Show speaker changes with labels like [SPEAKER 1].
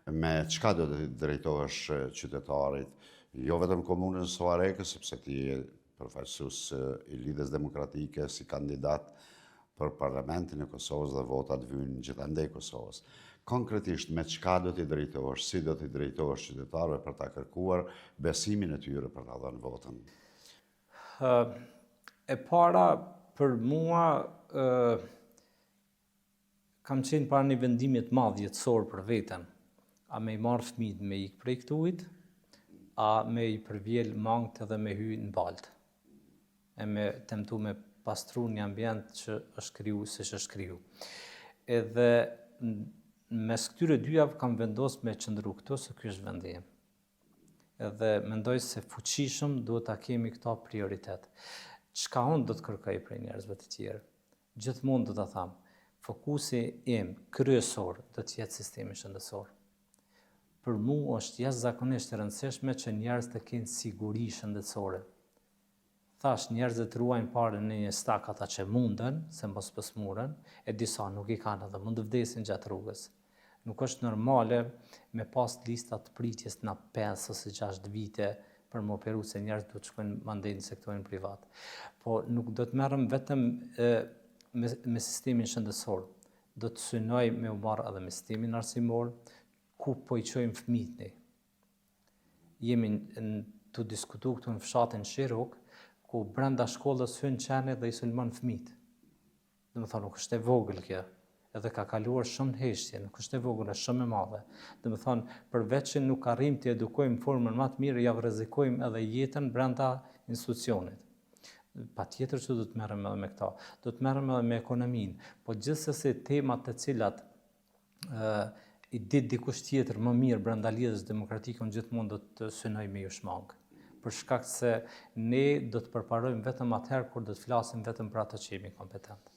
[SPEAKER 1] Me çka do të drejtohesh qytetarit, jo vetëm komunën Soarekës, sepse ti je përfaqësues i Lidhjes Demokratike si kandidat për Parlamentin e Kosovës dhe votat vynë gjithandej Kosovës. Konkretisht, me çka do t'i drejtohesh, si do t'i drejtohesh qytetarëve për ta kërkuar besimin e tyre për ta dhënë votën?
[SPEAKER 2] E para, për mua, kam qenë para një vendimit madh jetësor për veten. A me i marrë fëmijët me ikë prej këtujt, a me i përvjel mangët edhe me hy në baltë. E me tentu me pastru një ambient që është kriju si që është kriju. Edhe mes këtyre dyjave kam vendosur me qëndru këtu se ky është vendi im. Edhe mendoj se fuqishëm duhet ta kemi këto prioritet. Çka unë do të kërkoj prej njerëzve të tjerë? Gjithmonë do ta them, fokusi im kryesor do të jetë sistemi shëndetësor. Për mua është jashtëzakonisht e rëndësishme që njerëzit të kenë siguri shëndetësore. Thash, njerëzit të ruajnë parën në një stak ata që munden, se mos pësmuren, e disa nuk i kanë edhe mund të vdesin gjatë rrugës. Nuk është normale me pas listat pritjes në 5 ose 6 vite për më operu se njerëzit do të shkojnë mandej në sektorin privat. Po nuk do të merrem vetëm me sistemin shëndetësor. Do të synoj me u marrë edhe me sistemin arsimor, ku po i çojmë fëmijët ne. Jemi të diskutu këtu në fshatin Shiruk, ku brenda shkollës hyn qeni dhe i sulmon fëmijët. Do të thonë, nuk është e vogël kjo, edhe ka kaluar shumë heshtje, nuk është e vogël, është shumë e madhe. Do të thonë, përveç që nuk arrim të edukojmë formën më të mirë, ja rrezikojmë edhe jetën brenda institucionit. Patjetër që do të merrem edhe me këta, do të merrem edhe me ekonominë, po gjithsesi temat të cilat i ditë dikush tjetër më mirë brenda Lidhjes Demokratike, unë gjithmonë do të synoj me ju shmangë. Për shkak se ne do të përparojmë vetëm atëherë kur do të flasim vetëm për ato që jemi kompetent.